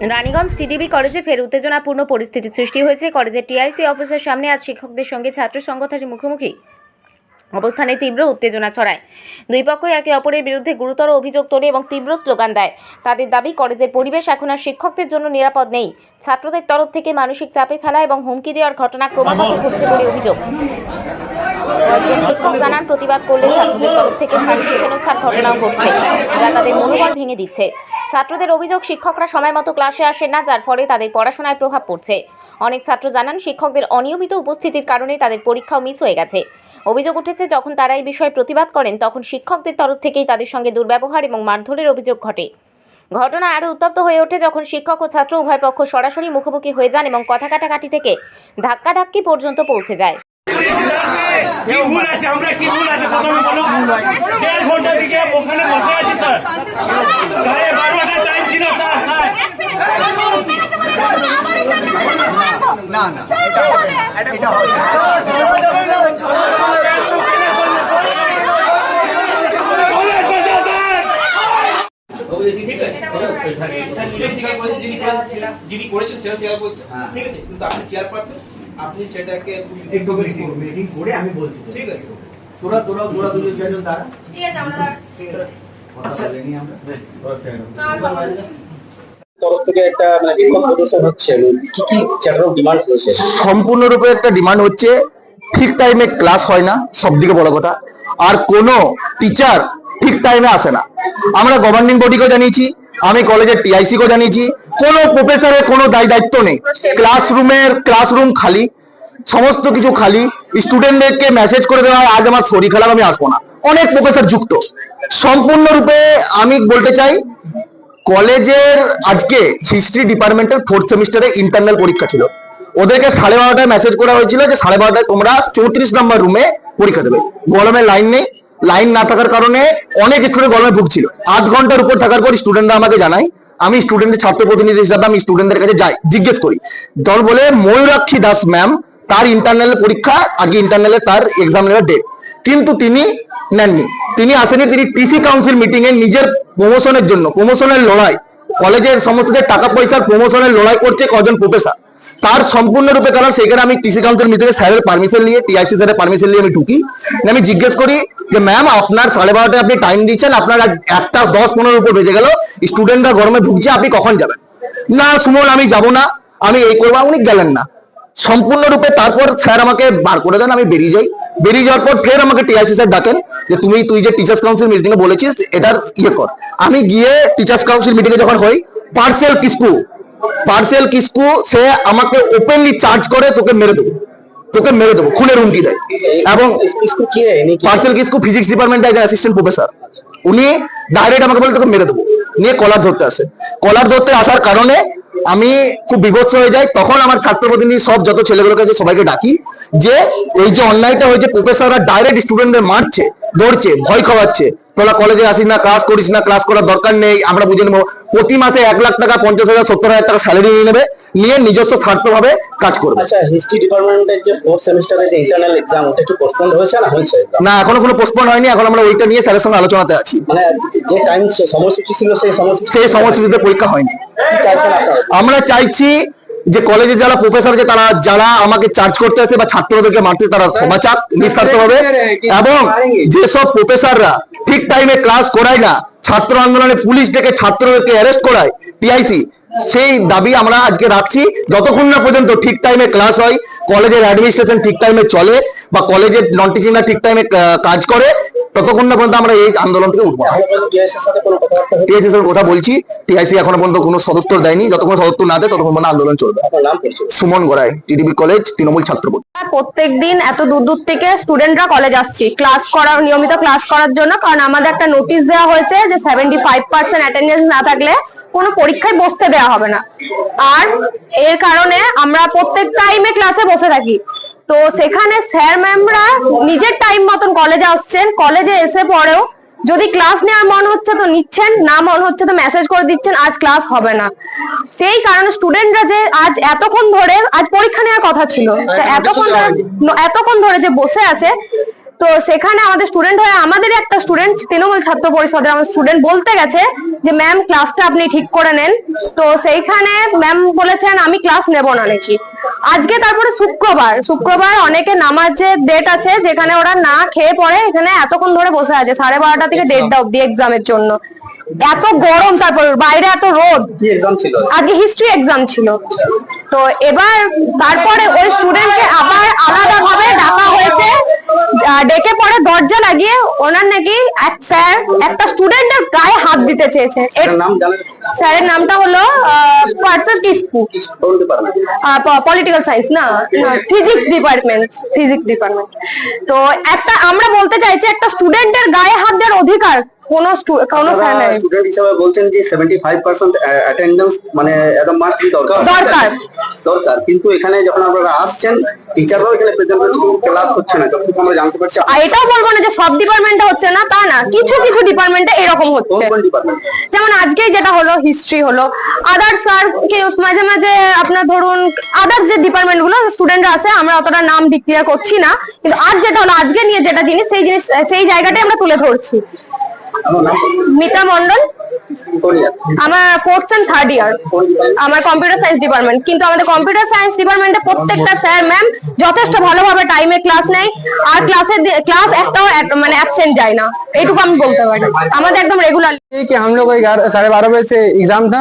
Raniganj TDB কলেজে ফের উত্তেজনাপূর্ণ পরিস্থিতি সৃষ্টি হয়েছে। কলেজের টিআইসি অফিসের সামনে আজ শিক্ষকদের সঙ্গে ছাত্র সংগঠনের মুখোমুখি অবস্থানে তীব্র উত্তেজনা ছড়ায়। দুই পক্ষই একে অপরের বিরুদ্ধে গুরুতর অভিযোগ তোলে এবং তীব্র স্লোগান দেয়। তাদের দাবি, কলেজের পরিবেশ এখন আর শিক্ষকদের জন্য নিরাপদ নেই। ছাত্রদের তরফ থেকে মানসিক চাপে ফেলা এবং হুমকি দেওয়ার ঘটনা ক্রমাগত ঘটছে বলে অভিযোগ। কয়েকজন শিক্ষক জানান, প্রতিবাদ করলে ছাত্রদের তরফ থেকে শারীরিক হেনস্থার ঘটনাও ঘটছে, যা তাদের মনোবল ভেঙে দিচ্ছে। ছাত্রদের অভিযোগ, শিক্ষকরা সময় মতো ক্লাসে আসেন না, যার ফলে তাদের পড়াশোনায় প্রভাব পড়ছে। অনেক ছাত্র জানান, শিক্ষকদের অনিয়মিত উপস্থিতির কারণে তাদের পরীক্ষাও মিস হয়ে গেছে। অভিযোগ উঠেছে, যখন তারা এই বিষয়ে প্রতিবাদ করেন তখন শিক্ষকদের তরফ থেকেই তাদের সঙ্গে দুর্ব্যবহার এবং মারধরের অভিযোগ ঘটে। ঘটনা আরও উত্তপ্ত হয়ে ওঠে যখন শিক্ষক ও ছাত্র উভয় পক্ষ সরাসরি মুখোমুখি হয়ে যান এবং কথা কাটাকাটি থেকে ধাক্কাধাক্কি পর্যন্ত পৌঁছে যায়। কি ভুল আছে, আমরা কি ভুল আছে প্রথমে বলো। 1.5 ঘন্টা থেকে ওখানে বসে আছি স্যার, 12:30 টাইম ছিল স্যার। না না এটা যিনি করেছেন সেটা শেয়ার করছে, ঠিক আছে, কিন্তু আপনি চেয়ারপারসন, আপনি সেটাকে একটু মিটিং করে আমি বলছি, ঠিক আছে। তোরা দুজন দাঁড়া, ঠিক আছে, আমরা দাঁড়াচ্ছি। কথা বলে নি আমরা তরফ থেকে একটা বিক্ষোভ প্রদর্শন হচ্ছে, কি কি চ্যাটার ডিমান্ড হয়েছে? সম্পূর্ণরূপে একটা ডিমান্ড হচ্ছে, ঠিক টাইমে ক্লাস হয় না, সব থেকে বড় কথা। আর কোনো টিচার ঠিক টাইমে আসে না। আমরা গভর্নিং বডিকেও জানিয়েছি, আমি কলেজের টিআইসি কেও জানিয়েছি, কোনো প্রফেসরের কোনো দায়িত্ব নেই। ক্লাসরুম খালি, সমস্ত কিছু খালি। স্টুডেন্টদেরকে মেসেজ করে দেওয়া হয়, আজ আমার শরীর খারাপ, আমি আসবো না। অনেক প্রফেসর যুক্ত। সম্পূর্ণরূপে আমি বলতে চাই, কলেজের আজকে হিস্ট্রি ডিপার্টমেন্টের 4th সেমিস্টারে ইন্টারনাল পরীক্ষা ছিল। ওদেরকে 12:30টায় মেসেজ করা হয়েছিল যে 12:30টায় তোমরা 34 নম্বর রুমে পরীক্ষা দেবে। গরমে লাইন নেই, লাইন না থাকার কারণে অনেক স্টুডেন্ট গরমে ভুগছিল। 8 ঘন্টার উপর থাকার পর স্টুডেন্টরা আমাকে জানায়, আমি স্টুডেন্টের ছাত্র প্রতিনিধি হিসাবে আমি স্টুডেন্টদের কাছে যাই, জিজ্ঞেস করি। দল বলে ময়ূরাক্ষী দাস ম্যাম, তার ইন্টারনাল পরীক্ষা আজকে, ইন্টারনালে তার এক্সামিনের ডেট, কিন্তু তিনি নেননি, তিনি আসেনি। তিনি টিসি কাউন্সিল মিটিং এ নিজের প্রমোশনের জন্য, প্রমোশনের লড়াই, কলেজের সমস্ত টাকা পয়সার প্রমোশনের লড়াই করছে কজন প্রফেসর, তার সম্পূর্ণরূপে কারণ। সেখানে আমি টিসি কাউন্সিল মিটিং এ স্যারের পারমিশন নিয়ে, টিআইসি স্যারের পারমিশন নিয়ে আমি ঢুকি। আমি জিজ্ঞেস করি যে ম্যাম, আপনার 12:30টায় আপনি টাইম দিচ্ছেন, আপনার 1:10-15 উপর বেজে গেল, স্টুডেন্টরা গরমে ভুগছে, আপনি কখন যাবেন? না সুমন, আমি যাব না, আমি এই করবো। উনি গেলেন না সম্পূর্ণরূপে। তারপর স্যার আমাকে বার করে দেন, আমি বেরিয়ে যাই। বেরিয়ে যাওয়ার পর ফের আমাকে টিআইসি স্যার ডাকেন যে তুই যে টিচার্স কাউন্সিল মিটিং এ বলেছিস এটার কর। আমি গিয়ে টিচার্স কাউন্সিল মিটিং এ যখন হই, পার্সেল কিসকু সে আমাকে ওপেনলি চার্জ করে, তোকে মেরে দেবো, খুনের হুমকি দেয়। এবং পার্সেল কিসকু ফিজিক্স ডিপার্টমেন্টে একজন অ্যাসিস্ট্যান্ট প্রফেসর, উনি ডাইরেক্ট আমাকে বলে তোকে মেরে দেবো, নিয়ে কলার ধরতে আসে। কলার ধরতে আসার কারণে আমি খুব বিভৎস হয়ে যাই। তখন আমার ছাত্র প্রতিনিধি সব যত ছেলেগুলোকে আছে সবাইকে ডাকি, যে এই যে অন্যায়টা হয়েছে, প্রফেসররা ডাইরেক্ট স্টুডেন্টদের মারছে, ধরছে, ভয় খাওয়াচ্ছে, তোরা কলেজে আসিস না, ক্লাস করিস না, ক্লাস করার দরকার নেই, আমরা বুঝে নেবো। প্রতি মাসে 1 লাখ টাকা, 50,000, 70,000 টাকা স্যালারি নিয়ে নেবে, নিয়ে নিজস্ব স্বার্থভাবে কাজ করবে। আচ্ছা, হিস্ট্রি ডিপার্টমেন্টের যে 4th সেমিস্টারের যে ইন্টারনাল এক্সাম, ওটা কি পোস্টপোন হয়েছে না হয়েছে? না, এখনো কোনো পোস্টপোন হয়নি। এখন আমরা ওইটা নিয়ে স্যারের সঙ্গে আলোচনাতে আছি। মানে যে টাইম সময়সূচি ছিল সেই সময়সূচিতে পরীক্ষা হয়নি। আমরা চাইছি যে কলেজে যারা প্রফেসর আছে, তারা যারা আমাকে চার্জ করতে আছে বা ছাত্রদেরকে মারতে, তারা ক্ষমা চাক নিঃস্বার্থভাবে। এবং যেসব প্রফেসররা ঠিক টাইমে ক্লাস করায় না, ছাত্র আন্দোলনে পুলিশ ডেকে ছাত্রদেরকে অ্যারেস্ট করায় টিআইসি, সেই দাবি আমরা আজকে রাখছি। যতক্ষণ না পর্যন্ত ঠিক টাইমে ক্লাস হয়, কলেজের অ্যাডমিনিস্ট্রেশন ঠিক টাইমে চলে, বা কলেজের নন টিচিংরা ঠিক টাইমে কাজ করে, ততক্ষণ না পর্যন্ত আমরা এই আন্দোলন থেকে উঠবো। টিআইসির সাথে কথা বলছি, টিআইসি এখনো পর্যন্ত কোনো সদুত্তর দেয়নি। যতক্ষণ সদুত্তর না দেয় ততক্ষণ আন্দোলন চলবে। সুমন গড়াই, টিডিবি কলেজ, তৃণমূল ছাত্র। প্রত্যেকদিন এত দূর থেকে স্টুডেন্টরা কলেজ আসছি নিয়মিত ক্লাস করার জন্য, কারণ আমাদের একটা নোটিশ দেওয়া হয়েছে যে 75% অ্যাটেন্ডেন্স না থাকলে কোনো পরীক্ষায় বসতে দেওয়া হবে না। আর এর কারণে আমরা প্রত্যেক টাইমে ক্লাসে বসে থাকি। তো সেখানে স্যার ম্যামরা নিজের টাইম মতন কলেজে আসছেন, কলেজে এসে পরেও যদি ক্লাস নেওয়ার মন হচ্ছে তো নিচ্ছেন, না মন হচ্ছে তো মেসেজ করে দিচ্ছেন আজ ক্লাস হবে না। সেই কারণে স্টুডেন্টরা যে আজ এতক্ষণ ধরে, আজ পরীক্ষা নেওয়ার কথা ছিল, এতক্ষণ ধরে যে বসে আছে, তো সেখানে আমাদের স্টুডেন্ট হয়ে আমাদের একটা স্টুডেন্ট তৃণমূল ছাত্র পরিষদের আমাদের স্টুডেন্ট বলতে গেছে যে ম্যাম ক্লাসটা আপনি ঠিক করে নেন। তো সেইখানে ম্যাম বলেছেন আমি ক্লাস নেব না নাকি। আজকে তারপরে শুক্রবার অনেকে নামাজের ডেট আছে যেখানে ওরা না খেয়ে পড়ে এখানে এতক্ষণ ধরে বসে আছে 12:30 থেকে 1:30 অব্দি এক্সামের জন্য। এত গরম, তারপর বাইরে এত রোদ। কি এক্সাম ছিল? আজকে হিস্ট্রি এক্সাম ছিল। তো এবার তারপরে ওই স্টুডেন্টকে আবার আলাদা ভাবে ডাকা হয়েছে, ডেকে পরে দরজা লাগিয়ে ওনার নাকি এক স্যার একটা স্টুডেন্টের গায়ে হাত দিতে চেয়েছে। এর নাম জানেন? স্যারের নামটা হলো পার্থ কিসকু, কোন ডিপার্টমেন্ট? পলিটিক্যাল সায়েন্স না, ফিজিক্স ডিপার্টমেন্ট। তো একটা আমরা বলতে চাইছি একটা স্টুডেন্টের গায়ে হাত দেওয়ার অধিকার কোনো স্যার নেই। স্টুডেন্ট হিসেবে বলছেন যে 75% অ্যাটেন্ডেন্স মানে একদম মাস্ট বি দরকার, কিন্তু এখানে যখন আপনারা আসছেন টিচাররাও এখানে প্রেজেন্ট হচ্ছে কিন্তু ক্লাস হচ্ছে না, যতটুকু আমরা জানতে পারছি। আর এটাও বলবো না যে সব ডিপার্টমেন্টে হচ্ছে না, তা না, কিছু কিছু ডিপার্টমেন্টে এরকম হচ্ছে। কোন ডিপার্টমেন্ট? যেমন আজকেই যেটা হলো হিস্ট্রি হলো, আদার্স স্যার কে মাঝে মাঝে আপনার ধরুন আদার্স যে ডিপার্টমেন্ট গুলো স্টুডেন্টরা আছে আমরা অতটা নাম ডিক্লেয়ার করছি না, কিন্তু আজ যেটা হলো আজকে নিয়ে যেটা জিনিস সেই জায়গাটাই আমরা তুলে ধরছি। আমার নাম মিতা মন্ডল, কোন ইয়ার? আমার 4th and 3rd ইয়ার, আমার কম্পিউটার সায়েন্স ডিপার্টমেন্ট। কিন্তু আমাদের কম্পিউটার সায়েন্স ডিপার্টমেন্টে প্রত্যেকটা স্যার ম্যাম যথেষ্ট ভালোভাবে টাইমে ক্লাস নেয়, আর ক্লাস একটাও মানে অ্যাবসেন্ট যায় না, এইটুকু আমি বলতে পারি। আমাদের একদম রেগুলার। कि हम लोग को 12:30 बजे से एग्जाम था,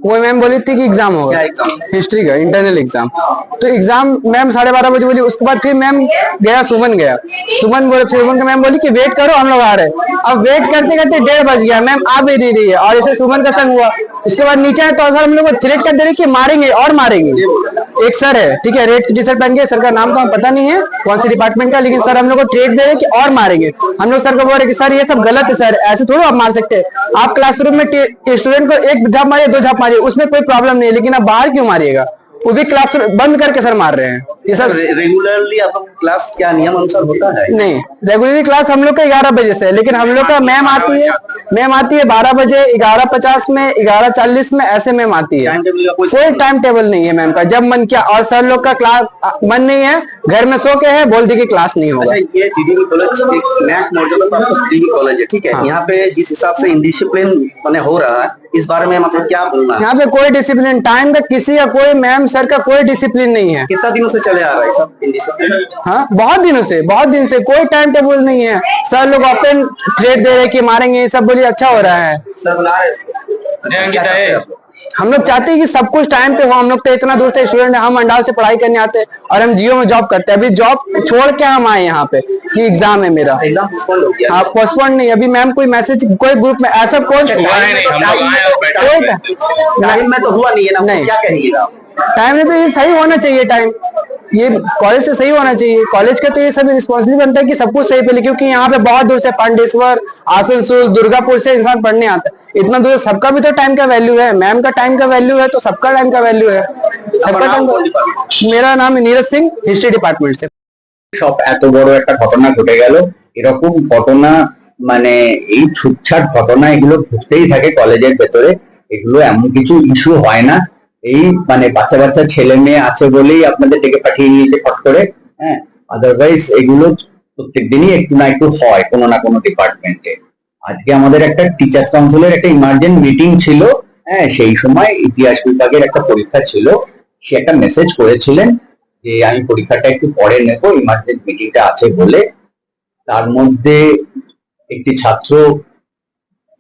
वो मैम बोली थी कि एग्जाम होगा क्या एग्जाम? हिस्ट्री का इंटरनल एग्जाम। तो एग्जाम मैम 12:30 बजे बोली। उसके बाद फिर मैम सुमन गया, सुमन के मैम बोली कि वेट करो हम लोग आ रहे हैं। अब वेट करते करते 1:30 बज गया, मैम आ भी नहीं रही है, और इसे सुमन का संग हुआ। उसके बाद नीचे है तो सर हम लोग को थ्रेट कर दे रहे कि मारेंगे और मारेंगे। एक सर है, ठीक है, रेड टी शर्ट पहन के, सर का नाम तो हमें पता नहीं है कौन से डिपार्टमेंट का, लेकिन सर हम लोग को थ्रेट दे रहे कि और मारेंगे। हम लोग सर को बोल रहे कि सर ये सब गलत है सर, ऐसे थोड़ा आप मार सकते हैं। आप क्लासरूम में स्टूडेंट को एक झाप मारिए 2 झाप मारिए उसमें कोई प्रॉब्लम नहीं है, लेकिन आप बाहर क्यों मारिएगा? वो भी क्लास बंद करके सर मार रहे हैं। ये सब रेगुलरली आप क्लास क्या नियम अनुसार होता है? नहीं, रेगुलरली क्लास हम लोग का 11 बजे से है, लेकिन हम लोग का मैम आती है 12 बजे, 11:50 में, 11:40 में, ऐसे मैम आती है। टाइम टेबल का कोई टाइम टेबल नहीं है मैम का, जब मन किया। और सर लोग का क्लास मन नहीं है, घर में सो के है, बोल दी कि क्लास नहीं होगा। अच्छा, ये जीडीबी कॉलेज एक नया मौजूदा जीडीबी कॉलेज है, ठीक है। हाँ। यहाँ पे जिस हिसाब से इंडिसिप्लिन मैंने हो रहा है, इस बारे में मतलब क्या बोलना है? यहाँ पे कोई डिसिप्लिन, टाइम का किसी का कोई मैम सर का कोई डिसिप्लिन नहीं है। कितना दिनों से चले आ रहा है सब इंडिसिप्लिन? हाँ, बहुत दिनों से कोई टाइम टेबल नहीं है। सर लोग ओपन थ्रेट दे रहे कि मारेंगे, ये सब बोलिए अच्छा हो रहा है। सर बुला रहे हैं। क्या चाहते हैं आप? हम लोग चाहते हैं कि सब कुछ टाइम पे हो। हम लोग तो इतना दूर से स्टूडेंट है, हम अंडाल से पढ़ाई करने आते हैं और हम जियो में जॉब करते हैं। अभी जॉब छोड़ के हम आए यहाँ पे कि एग्जाम है मेरा। एग्जाम पोस्टपोन हो गया? हाँ, पोस्टपोन नहीं, अभी मैम कोई मैसेज कोई ग्रुप में ऐसा कोई टाइम में तो हुआ नहीं है ना, नहीं। क्या कहिएगा आप? टाइम में तो ये सही होना चाहिए, टाइम ये कॉलेज से सही होना चाहिए। कॉलेज का तो ये सब रिस्पॉन्सिबिलिटी बनता है कि सब कुछ सही पहले, क्योंकि यहाँ पे बहुत दूर से पांडेश्वर, आसनसोल, दुर्गापुर से इंसान पढ़ने आता है। इतना दूर सबका भी तो टाइम का वैल्यू है, मैम का टाइम का वैल्यू है, तो सबका टाइम का वैल्यू है। सबका टाइम। मेरा नाम है नीरज सिंह, हिस्ट्री डिपार्टमेंट से। সব এত বড় একটা ঘটনা ঘটে গেল। এরকম ঘটনা মানে এই ছুটছাট ঘটনা এগুলো ঘটতেই থাকে কলেজের ভেতরে। এগুলো এমন কিছু ইস্যু হয় না, এই মানে বাচ্চা বাচ্চা ছেলে মেয়ে আছে বলেই আপনাদের ডেকে পাঠিয়ে নিয়েছে ফট করে। হ্যাঁ, আদারওয়াইজ এগুলো প্রত্যেকদিনই একটু না একটু হয় কোনো না কোনো ডিপার্টমেন্টে। আজকে আমাদের একটা টিচার্স কাউন্সিলের একটা ইমার্জেন্ট মিটিং ছিল। হ্যাঁ, সেই সময় ইতিহাস বিভাগের একটা পরীক্ষা ছিল। সে একটা মেসেজ করেছিলেন যে আমি পরীক্ষাটা একটু পরে নেব, ইমার্জেন্ট মিটিংটা আছে বলে। তার মধ্যে একটি ছাত্র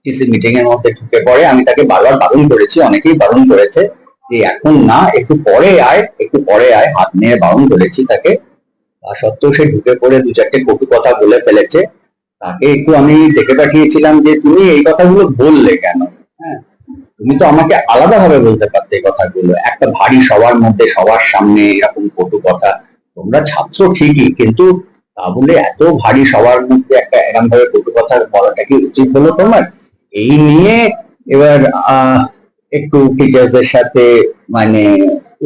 কিছু মিটিং এর মধ্যে ঢুকে পড়ে। আমি তাকে বারবার বারণ করেছি, অনেকেই বারণ করেছে যে এখন না, একটু পরে আয়, হাত নিয়ে বারণ করেছি তাকে। তা সত্ত্বেও সে ঢুকে পড়ে 2-4টে কটু কথা বলে ফেলেছে। তাকে একটু আমি ডেকে পাঠিয়েছিলাম যে তুমি এই কথাগুলো বললে কেন? হ্যাঁ, তুমি তো আমাকে আলাদাভাবে বলতে পারতে এই কথাগুলো। একটা ভারী সবার মধ্যে, সবার সামনে এরকম কটু কথা। তোমরা ছাত্র ঠিকই, কিন্তু তা বলে এত ভারী সবার মধ্যে একটা এরকম ভাবে কটু কথা বলাটা কি উচিত হলো তোমার? এই নিয়ে এবার একটু টিচার্সদের সাথে মানে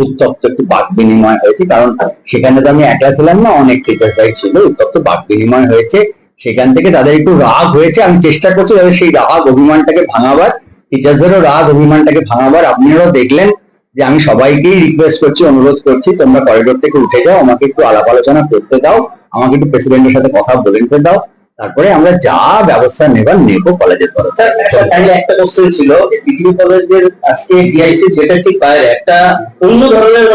উত্তপ্ত একটু বাক বিনিময় হয়েছে। কারণ সেখানে তো আমি একলা ছিলাম না, অনেক টিচার্সরাই ছিল। উত্তপ্ত বাক বিনিময় হয়েছে, সেখান থেকে তাদের একটু রাগ হয়েছে। আমি চেষ্টা করছি তাদের সেই রাগ অভিমানটাকে ভাঙাবার, টিচার্সদেরও রাগ অভিমানটাকে ভাঙাবার। আপনারাও দেখলেন যে আমি সবাইকেই রিকোয়েস্ট করছি, অনুরোধ করছি, তোমরা করিডোর থেকে উঠে যাও, আমাকে একটু আলাপ আলোচনা করতে দাও। আমাকে একটু প্রেসিডেন্টের সাথে কথা বলে নিতে দাও, তারপরে আমরা যা ব্যবস্থা নেবার নেবো কলেজের তরফ থেকে। একটা কোশ্চেন ছিল, ডিগ্রি কলেজের আজকে ডিআইসি যেটা ঠিক বাইরে একটা অন্য ধরনের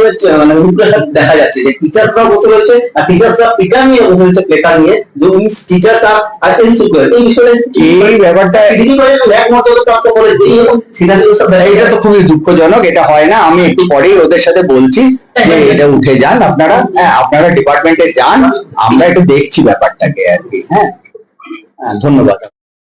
মানে রূপরেখা দেখা যাচ্ছে, যে টিচার্সরা বসে রয়েছে আর টিচার্সরা পিটার নিয়ে বসে রয়েছে, প্লেকার নিয়ে, যে মিস টিচার্স আর ইনসিকিউর। এই বিষয়ে এই ব্যাপারটা ডিগ্রি কলেজের একমাত্র প্রাপ্ত কলেজ এই এবং সিনারিও সব এটা তো খুবই দুঃখজনক, এটা হয় না। আমি একটু পরেই ওদের সাথে বলছি যে এটা উঠে যান আপনারা, হ্যাঁ আপনারা ডিপার্টমেন্টে যান, আমরা একটু দেখছি ব্যাপারটাকে আর কি। হ্যাঁ, ধন্যবাদ।